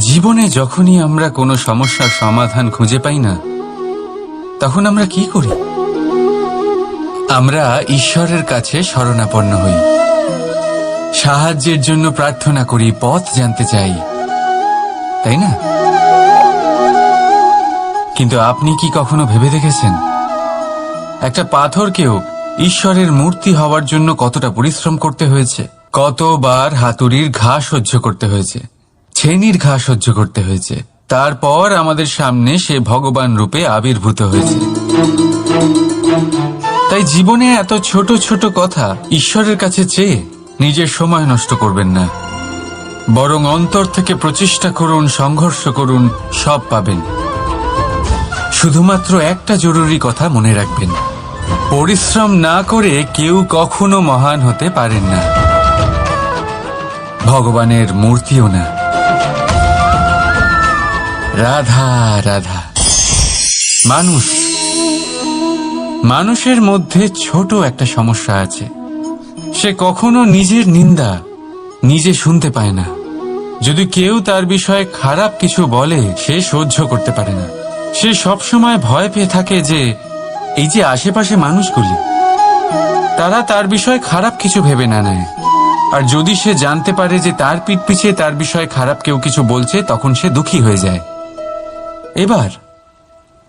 জীবনে যখনই আমরা কোনো সমস্যার সমাধান খুঁজে পাই না, তখন আমরা কি করি? আমরা ঈশ্বরের কাছে শরণাপন্ন হই, সাহায্যের জন্য প্রার্থনা করি, পথ জানতে চাই, তাই না? কিন্তু আপনি কি কখনো ভেবে দেখেছেন একটা পাথরকেও ঈশ্বরের মূর্তি হওয়ার জন্য কতটা পরিশ্রম করতে হয়েছে? কতবার হাতুড়ির ঘা সহ্য করতে হয়েছে, ছেনির ঘা সহ্য করতে হয়েছে, তারপর আমাদের সামনে সে ভগবান রূপে আবির্ভূত হয়েছে। তাই জীবনে এত ছোট ছোট কথা ঈশ্বরের কাছে চেয়ে নিজের সময় নষ্ট করবেন না, বরং অন্তর থেকে প্রচেষ্টা করুন, সংঘর্ষ করুন, সব পাবেন। শুধুমাত্র একটা জরুরি কথা মনে রাখবেন, পরিশ্রম না করে কেউ কখনো মহান হতে পারেন না, ভগবানের মূর্তিও না। রাধা রাধা। মানুষের মধ্যে ছোট একটা সমস্যা আছে, সে কখনো নিজের নিন্দা নিজে শুনতে পায় না। যদি কেউ তার বিষয়ে খারাপ কিছু বলে, সে সহ্য করতে পারে না। সে সবসময় ভয় পেয়ে থাকে যে এই যে আশেপাশে মানুষগুলি, তারা তার বিষয়ে খারাপ কিছু ভেবে না নেয়। আর যদি সে জানতে পারে যে তার পিঠ পিছিয়ে তার বিষয়ে খারাপ কেউ কিছু বলছে, তখন সে দুঃখী হয়ে যায়। এবার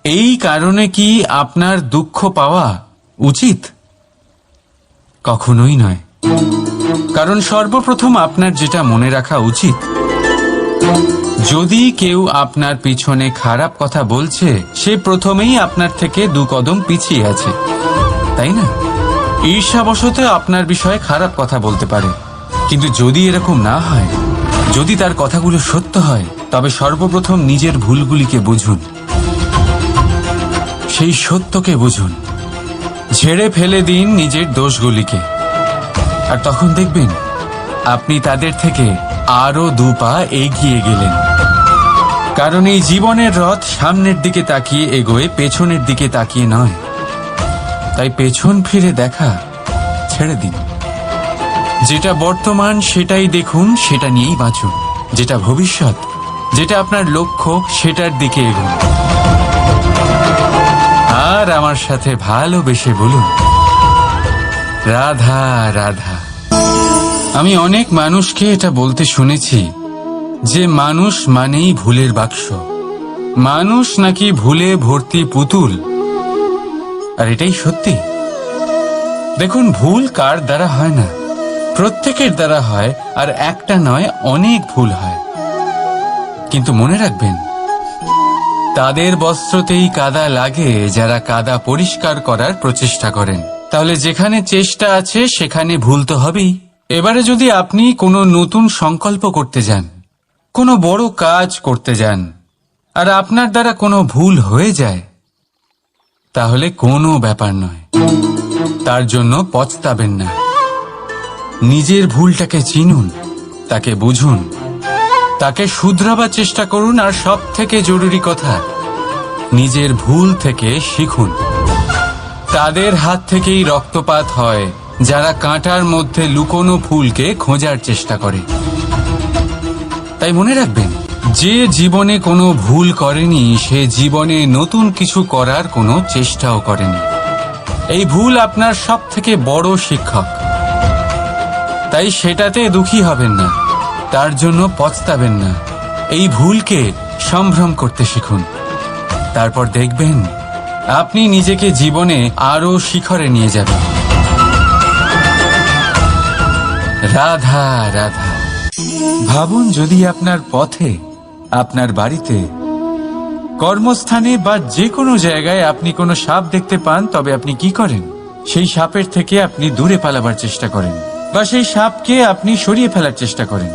এই কারণে কি আপনার দুঃখ পাওয়া উচিত? কখনোই নয়। কারণ সর্বপ্রথম আপনার যেটা মনে রাখা উচিত, যদি কেউ আপনার পিছনে খারাপ কথা বলছে, সে প্রথমেই আপনার থেকে 2 কদম পিছিয়ে আছে, তাই না? ঈর্ষাবশত আপনার বিষয়ে খারাপ কথা বলতে পারে, কিন্তু যদি এরকম না হয়, যদি তার কথাগুলো সত্য হয়, তবে সর্বপ্রথম নিজের ভুলগুলিকে বুঝুন, সেই সত্যকে বুঝুন, ঝেড়ে ফেলে দিন নিজের দোষগুলিকে। আর তখন দেখবেন আপনি তাদের থেকে আরো 2 পা এগিয়ে গেলেন। কারণ এই জীবনের রথ সামনের দিকে তাকিয়ে এগোয়, পেছনের দিকে তাকিয়ে নয়। তাই পেছন ফিরে দেখা ছেড়ে দিন। যেটা বর্তমান সেটাই দেখুন, সেটা নিয়েই বাঁচুন। যেটা ভবিষ্যৎ, যেটা আপনার লক্ষ্য, সেটার দিকে এগোন। আর আমার সাথে ভালোবেসে বলুন, রাধা রাধা। আমি অনেক মানুষকে এটা বলতে শুনেছি যে মানুষ মানেই ভুলের বাক্স, মানুষ নাকি ভুলে ভর্তি পুতুল। আর এটাই সত্যি। দেখুন, ভুল কার দ্বারা হয় না, প্রত্যেকের দ্বারা হয়। আর একটা নয়, অনেক ভুল হয়। কিন্তু মনে রাখবেন, তাদের বস্ত্রতেই কাদা লাগে যারা কাদা পরিষ্কার করার প্রচেষ্টা করেন। তাহলে যেখানে চেষ্টা আছে সেখানে ভুল তো হবেই। এবারে যদি আপনি কোনো নতুন সংকল্প করতে যান, কোনো বড় কাজ করতে যান, আর আপনার দ্বারা কোনো ভুল হয়ে যায়, তাহলে কোনো ব্যাপার নয়, তার জন্য পস্তাবেন না। নিজের ভুলটাকে চিনুন, তাকে বুঝুন, তাকে শুধরাবার চেষ্টা করুন। আর সব থেকে জরুরি কথা, নিজের ভুল থেকে শিখুন। তাদের হাত থেকেই রক্তপাত হয় যারা কাঁটার মধ্যে লুকোনো ফুলকে খোঁজার চেষ্টা করে। তাই মনে রাখবেন, যে জীবনে কোনো ভুল করেনি, সে জীবনে নতুন কিছু করার কোনো চেষ্টাও করেনি। এই ভুল আপনার সব থেকে বড় শিক্ষক। তাই সেটাতে দুঃখী হবেন না, তার জন্য পস্তাবেন না। এই ভুলকে সম্ভ্রম করতে শিখুন। তারপর দেখবেন আপনি নিজেকে জীবনে আরো শিখরে নিয়ে যাবেন। রাধা রাধা। ভাবুন, যদি আপনার পথে, আপনার বাড়িতে, কর্মস্থানে বা যে কোনো জায়গায় আপনি কোনো সাপ দেখতে পান, তবে আপনি কি করেন? সেই সাপের থেকে আপনি দূরে পালাবার চেষ্টা করেন, বা সেই সাপকে আপনি সরিয়ে ফেলার চেষ্টা করেন।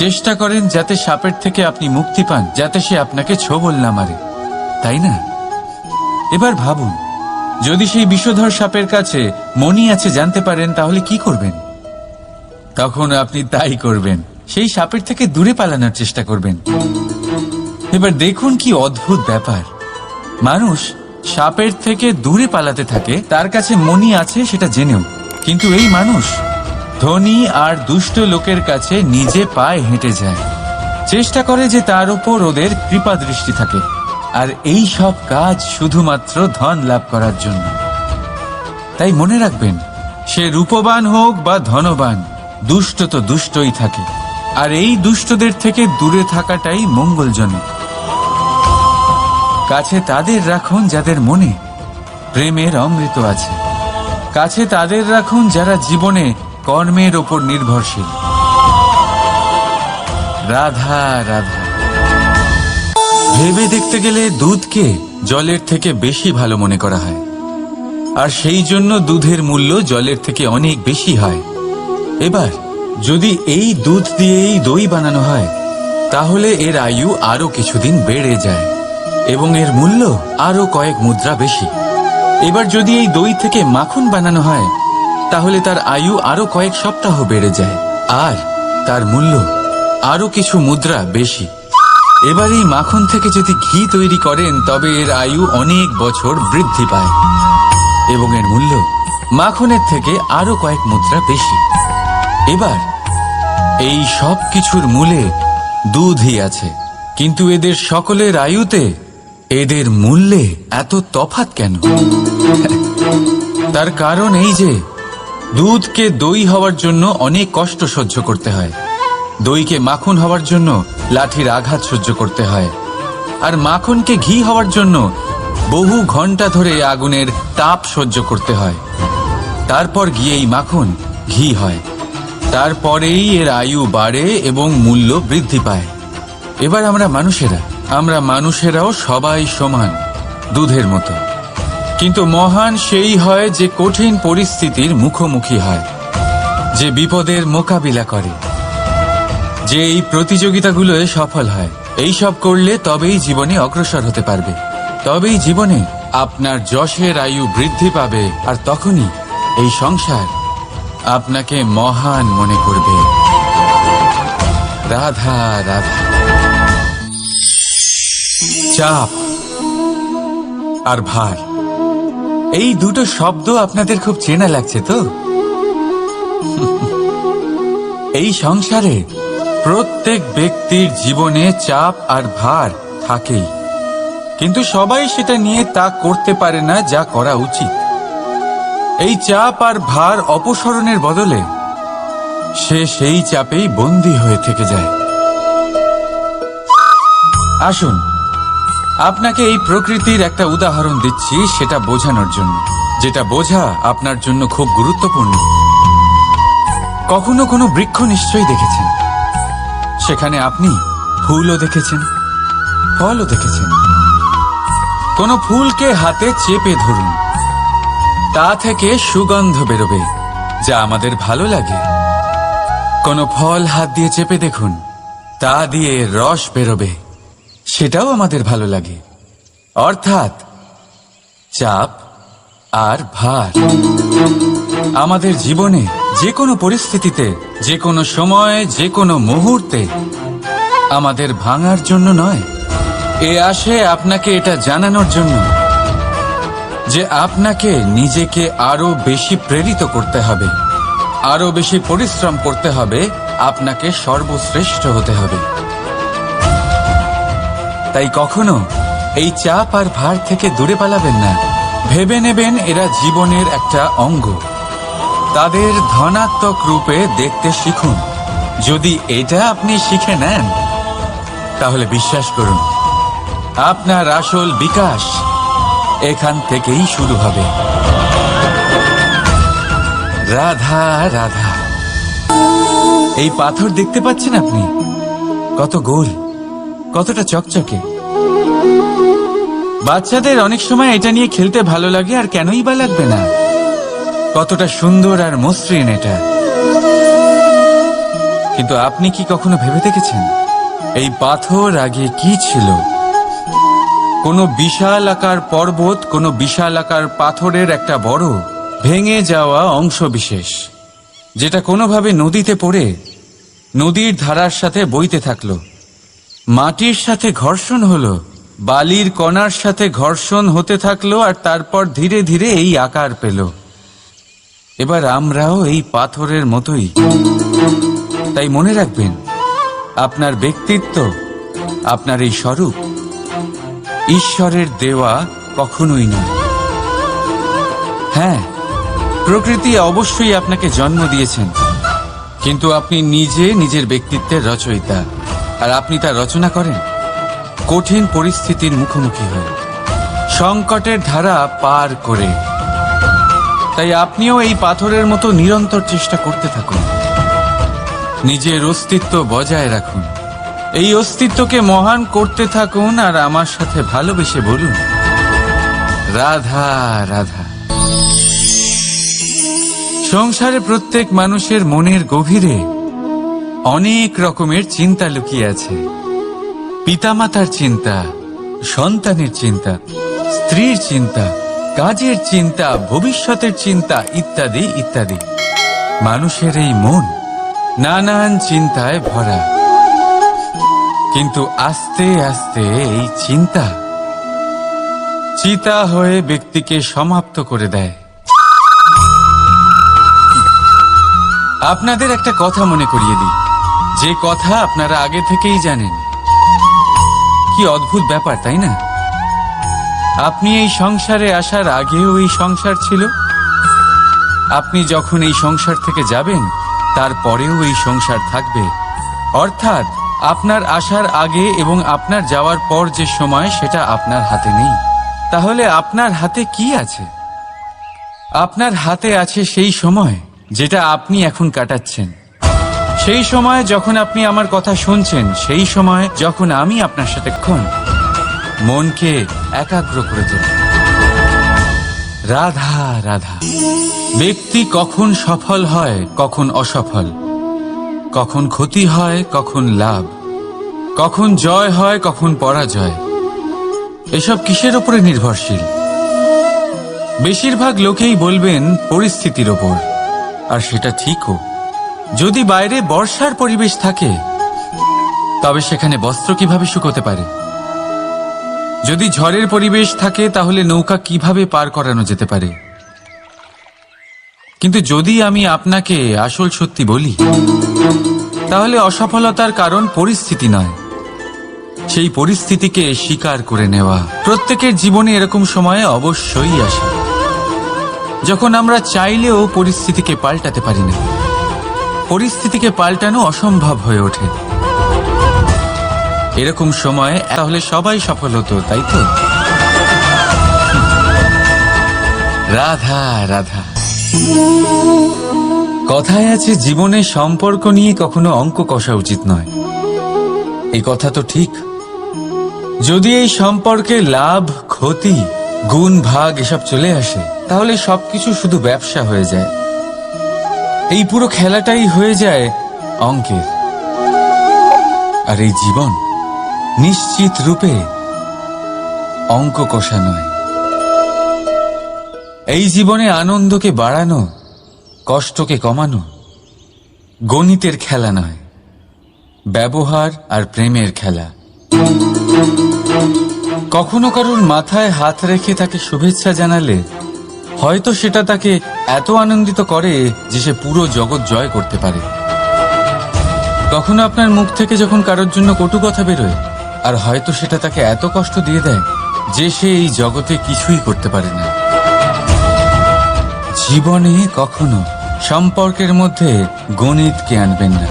চেষ্টা করেন যাতে সাপের থেকে আপনি মুক্তি পান, যাতে সে আপনাকে ছোবল না মারে, তাই না? এবার ভাবুন, যদি সেই বিষধর সাপের কাছে মণি আছে জানতে পারেন, তাহলে কি করবেন? তখন আপনি তাই করবেন, সেই সাপের থেকে দূরে পালানোর চেষ্টা করবেন। এবার দেখুন কি অদ্ভুত ব্যাপার, মানুষ সাপের থেকে দূরে পালাতে থাকে, তার কাছে মণি আছে সেটা জেনেও। কিন্তু এই মানুষ ধনী আর দুষ্ট লোকের কাছে নিজে পায়ে হেঁটে যায়, চেষ্টা করে যে তার উপর ওদের কৃপা দৃষ্টি থাকে, আর এই সব কাজ শুধুমাত্র ধন লাভ করার জন্য। তাই মনে রাখবেন, সে রূপবান হোক বা ধনবান, দুষ্ট তো দুষ্টই থাকে, আর এই দুষ্টদের থেকে দূরে থাকাটাই মঙ্গলজনক। কাছে তাদের রাখুন যাদের মনে প্রেমের অমৃত আছে। কাছে তাদের রাখুন যারা জীবনে কর্মের ওপর নির্ভরশীল। রাধা রাধা। ভেবে দেখতে গেলে দুধকে জলের থেকে বেশি ভালো মনে করা হয়, আর সেই জন্য দুধের মূল্য জলের থেকে অনেক বেশি হয়। এবার যদি এই দুধ দিয়েই দই বানানো হয়, তাহলে এর আয়ু আরো কিছুদিন বেড়ে যায় এবং এর মূল্য আরো কয়েক মুদ্রা বেশি। এবার যদি এই দই থেকে মাখন বানানো হয়, তাহলে তার আয়ু আরো কয়েক সপ্তাহ বেড়ে যায় আর তার মূল্য আরো কিছু মুদ্রা বেশি। এবার এই মাখন থেকে যদি ঘি তৈরি করেন, তবে এর আয়ু অনেক বছর বৃদ্ধি পায় এবং এর মূল্য মাখনের থেকে আরো কয়েক মুদ্রা বেশি। এবার এই সব কিছুর মূলে দুধই আছে, কিন্তু এদের সকলের আয়ুতে এদের মূল্যে এত তফাৎ কেন? তার কারণ এই যে দুধকে দই হওয়ার জন্য অনেক কষ্ট সহ্য করতে হয়, দইকে মাখন হওয়ার জন্য লাঠির আঘাত সহ্য করতে হয়, আর মাখনকে ঘি হওয়ার জন্য বহু ঘন্টা ধরে আগুনের তাপ সহ্য করতে হয়। তারপর গিয়েই মাখন ঘি হয়, তারপরেই এর আয়ু বাড়ে এবং মূল্য বৃদ্ধি পায়। এবার আমরা মানুষেরাও সবাই সমান, দুধের মতো, কিন্তু মহান সেই হয় যে কঠিন পরিস্থিতির মুখোমুখি হয়, যে বিপদের মোকাবিলা করে, যে এই প্রতিযোগিতাগুলোয় সফল হয়। এই সব করলে তবেই জীবনে অগ্রসর হতে পারবে, তবেই জীবনে আপনার যশের আয়ু বৃদ্ধি পাবে, আর তখনই এই সংসার আপনাকে মহান মনে করবে। রাধা রাধা। চাপ আর ভার, এই দুটো শব্দ আপনাদের খুব চেনা লাগছে তো? এই সংসারে প্রত্যেক ব্যক্তির জীবনে চাপ আর ভার থাকেই, কিন্তু সবাই সেটা নিয়ে তা করতে পারে না যা করা উচিত। এই চাপ আর ভার অপসারণের বদলে সে সেই চাপেই বন্দী হয়ে থেকে যায়। আসুন, আপনাকে এই প্রকৃতির একটা উদাহরণ দিচ্ছি, সেটা বোঝানোর জন্য, যেটা বোঝা আপনার জন্য খুব গুরুত্বপূর্ণ। কখনো কোনো বৃক্ষ নিশ্চয়ই দেখেছেন, সেখানে আপনি ফুলও দেখেছেন, ফলও দেখেছেন। কোনো ফুলকে হাতে চেপে ধরুন, তা থেকে সুগন্ধ বেরোবে যা আমাদের ভালো লাগে। কোনো ফল হাত দিয়ে চেপে দেখুন, তা দিয়ে রস বেরোবে, সেটাও আমাদের ভালো লাগে। অর্থাৎ চাপ আর ভার আমাদের জীবনে যে কোনো পরিস্থিতিতে, যে কোনো সময়, যে কোনো মুহূর্তে আমাদের ভাঙার জন্য নয়, এ আসে আপনাকে এটা জানানোর জন্য যে আপনাকে নিজেকে আরো বেশি প্রেরিত করতে হবে, আরো বেশি পরিশ্রম করতে হবে, আপনাকে সর্বশ্রেষ্ঠ হতে হবে। তাই কখনো এই চাপ আর ভার থেকে দূরে পালাবেন না। ভেবে নেবেন এরা জীবনের একটা অঙ্গ, তাদের ধনাত্মক রূপে দেখতে শিখুন। যদি এটা আপনি শিখে নেন, তাহলে বিশ্বাস করুন, আপনার আসল বিকাশ এখান থেকেই শুরু হবে। রাধা রাধা। এই পাথর দেখতে পাচ্ছেন আপনি? কত গোল, কতটা চকচকে। বাচ্চাদের অনেক সময় এটা নিয়ে খেলতে ভালো লাগে, আর কেনই বা লাগবে না? কতটা সুন্দর আর মসৃণ এটা। কিন্তু আপনি কি কখনো ভেবে দেখেছেন এই পাথর আগে কি ছিল? কোনো বিশাল আকার পর্বত, কোনো বিশাল আকার পাথরের একটা বড় ভেঙে যাওয়া অংশ বিশেষ, যেটা কোনোভাবে নদীতে পড়ে নদীর ধারার সাথে বইতে থাকলো, মাটির সাথে ঘর্ষণ হলো, বালির কণার সাথে ঘর্ষণ হতে থাকলো, আর তারপর ধীরে ধীরে এই আকার পেল। এবার আমরাও এই পাথরের মতোই। তাই মনে রাখবেন, আপনার ব্যক্তিত্ব, আপনার এই স্বরূপ ঈশ্বরের দেওয়া কখনোই নয়। হ্যাঁ, প্রকৃতি অবশ্যই আপনাকে জন্ম দিয়েছেন, কিন্তু আপনি নিজে নিজের ব্যক্তিত্বের রচয়িতা। আর আপনি তা রচনা করেন কঠিন পরিস্থিতির মুখোমুখি হয়ে, সংকটের ধারা পার করে। তাই আপনিও এই পাথরের মতো নিরন্তর চেষ্টা করতে থাকুন, নিজের অস্তিত্ব বজায় রাখুন, এই অস্তিত্বকে মহান করতে থাকুন। আর আমার সাথে ভালোবেসে বলুন, রাধা রাধা। সংসারে প্রত্যেক মানুষের মনের গভীরে অনেক রকমের চিন্তা লুকিয়ে আছে। পিতামাতার চিন্তা, সন্তানের চিন্তা, স্ত্রীর চিন্তা, কাজের চিন্তা, ভবিষ্যতের চিন্তা, ইত্যাদি ইত্যাদি। মানুষের এই মন নানান চিন্তায় ভরা, কিন্তু আস্তে আস্তে এই চিন্তা চিতা হয়ে ব্যক্তিকে সমাপ্ত করে দেয়। আপনাদের একটা কথা মনে করিয়ে দিই, যে কথা আপনারা আগে থেকেই জানেন। কি অদ্ভুত ব্যাপার, তাই না? আপনি এই সংসারে আসার আগেও এই সংসার ছিল, আপনি যখন এই সংসার থেকে যাবেন তারপরেও এই সংসার থাকবে। অর্থাৎ আপনার আসার আগে এবং আপনার যাওয়ার পর যে সময়, সেটা আপনার হাতে নেই। তাহলে আপনার হাতে কি আছে? আপনার হাতে আছে সেই সময় যেটা আপনি এখন কাটাচ্ছেন, সেই সময় যখন আপনি আমার কথা শুনছেন, সেই সময় যখন আমি আপনার সাথে মনকে একাগ্র করে তোলেন। রাধা রাধা। ব্যক্তি কখন সফল হয়, কখন অসফল, কখন ক্ষতি হয়, কখন লাভ, কখন জয় হয়, কখন পরাজয়, এসব কিসের উপরে নির্ভরশীল? বেশিরভাগ লোকেই বলবেন পরিস্থিতির ওপর। আর সেটা ঠিকও। যদি বাইরে বর্ষার পরিবেশ থাকে, তবে সেখানে বস্ত্র কিভাবে শুকোতে পারে? যদি ঝড়ের পরিবেশ থাকে, তাহলে নৌকা কিভাবে পার করানো যেতে পারে? কিন্তু যদি আমি আপনাকে আসল সত্যি বলি, তাহলে অসফলতার কারণ পরিস্থিতি নয়, সেই পরিস্থিতিকে স্বীকার করে নেওয়া। প্রত্যেকের জীবনে এরকম সময়ে অবশ্যই আসে যখন আমরা চাইলেও পরিস্থিতিকে পাল্টাতে পারি না। পরিস্থিতিকে পাল্টানো অসম্ভব হয়ে ওঠে। এরকম সময় তাহলে সবাই সফল হতো, তাই তো? রাধা রাধা। কথায় আছে, জীবনে সম্পর্ক নিয়ে কখনো অঙ্ক কষা উচিত নয়। এই কথা তো ঠিক। যদি এই সম্পর্কে লাভ, ক্ষতি, গুণ, ভাগ এসব চলে আসে, তাহলে সবকিছু শুধু ব্যবসা হয়ে যায়। এই পুরো খেলাটাই হয়ে যায় অঙ্কের। আর এই জীবন নিশ্চিত রূপে অঙ্ক কষা নয়। এই জীবনে আনন্দকে বাড়ানো, কষ্টকে কমানো গণিতের খেলা নয়, ব্যবহার আর প্রেমের খেলা। কখনো কারোর মাথায় হাত রেখে তাকে শুভেচ্ছা জানালে হয়তো সেটা তাকে এত আনন্দিত করে যে সে পুরো জগৎ জয় করতে পারে। কখনো আপনার মুখ থেকে যখন কারোর জন্য কটু কথা বেরোয়, আর হয়তো সেটা তাকে এত কষ্ট দিয়ে দেয় যে সে এই জগতে কিছুই করতে পারে না। জীবনে কখনো সম্পর্কের মধ্যে গণিতকে আনবেন না,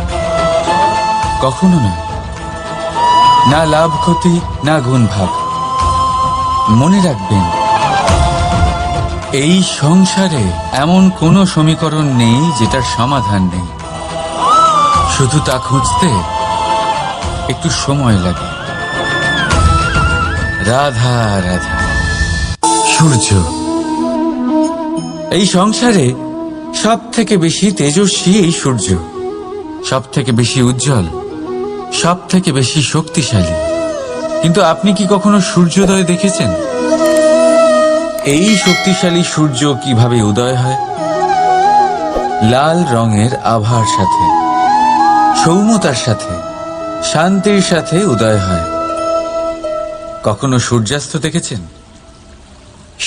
কখনো না। না লাভ ক্ষতি, না গুণ ভাগ। মনে রাখবেন, এই সংসারে এমন কোনো সমীকরণ নেই যেটার সমাধান নেই। শুধু তা খুঁজতে একটু সময় লাগে। রাধা রাধা। সূর্য এই সংসারে সব থেকে বেশি তেজস্বী এই সূর্য, সব থেকে বেশি উজ্জ্বল, সব থেকে বেশি শক্তিশালী। কিন্তু আপনি কি কখনো সূর্যোদয় দেখেছেন? এই শক্তিশালী সূর্য কিভাবে উদয় হয়? লাল রঙের আভার সাথে, সৌম্যতার সাথে, শান্তির সাথে উদয় হয়। কখনো সূর্যাস্ত দেখেছেন?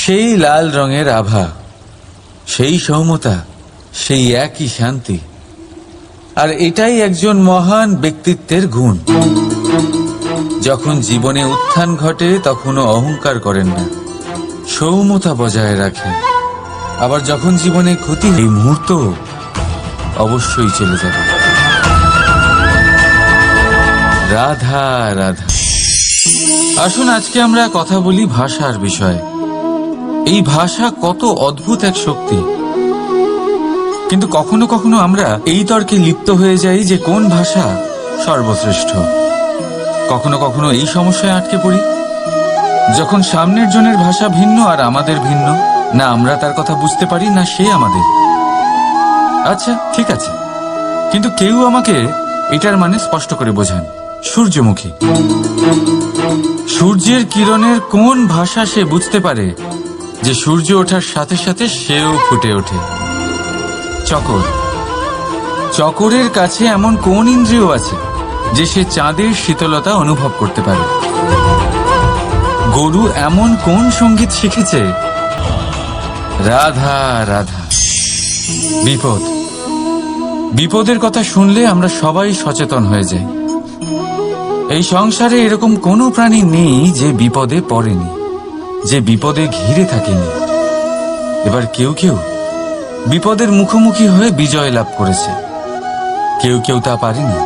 সেই লাল রঙের আভা, সেই সৌম্যতা, সেই একই শান্তি। আর এটাই একজন মহান ব্যক্তিত্বের গুণ। যখন জীবনে উত্থান ঘটে তখনও অহংকার করেন না, সৌম্যতা বজায় রাখেন। আবার যখন জীবনে ক্ষতি, এই মুহূর্ত অবশ্যই চলে যাবে। রাধা রাধা। আসুন আজকে আমরা কথা বলি ভাষার বিষয়ে। এই ভাষা কত অদ্ভুত এক শক্তি, কিন্তু কখনো কখনো আমরা এই তর্কে লিপ্ত হয়ে যাই যে কোন ভাষা সর্বশ্রেষ্ঠ। কখনো কখনো এই সমস্যায় আটকে পড়ি, যখন সামনের জনের ভাষা ভিন্ন আর আমাদের ভিন্ন, না আমরা তার কথা বুঝতে পারি না সে আমাদের। আচ্ছা ঠিক আছে, কিন্তু কেউ আমাকে এটার মানে স্পষ্ট করে বোঝান। সূর্যমুখী, সূর্যের কিরণের কোন ভাষা সে বুঝতে পারে যে সূর্য ওঠার সাথে সাথে সেও ফুটে ওঠে? চকর, চকরের কাছে এমন কোন ইন্দ্রিয় আছে যে সে চাঁদের শীতলতা অনুভব করতে পারে? গরু এমন কোন সঙ্গীত শিখেছে? রাধা রাধা। বিপদ, বিপদের কথা শুনলে আমরা সবাই সচেতন হয়ে যাই। এই সংসারে এরকম কোনো প্রাণী নেই যে বিপদে পড়েনি, যে বিপদে ঘিরে থাকেনি। এবার কেউ কেউ বিপদের মুখোমুখি হয়ে বিজয় লাভ করেছে, কেউ কেউ তা পারেনি।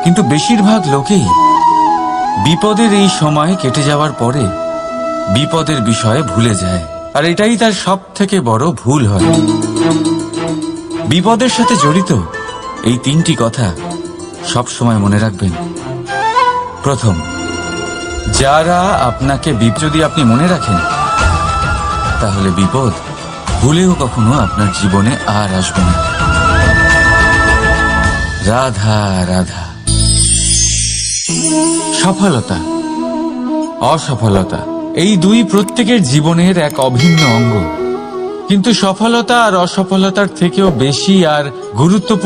কিন্তু বেশিরভাগ লোকেই বিপদের এই সময় কেটে যাওয়ার পরে বিপদের বিষয়ে ভুলে যায়, আর এটাই তার সব থেকে বড় ভুল হয়। বিপদের সাথে জড়িত এই তিনটি কথা সব সময় মনে রাখবেন। প্রথম, যারা আপনাকে যদি আপনি মনে রাখেন, তাহলে বিপদ ভুলেও কখনো আপনার জীবনে আর আসবে না। রাধা রাধা। সফলতা, অসফলতা, এই দুই প্রত্যেকের জীবনের এক অভিন্ন অঙ্গ। কিন্তু সফলতা আর অসফলতার থেকেও বেশি আর গুরুত্বপূর্ণ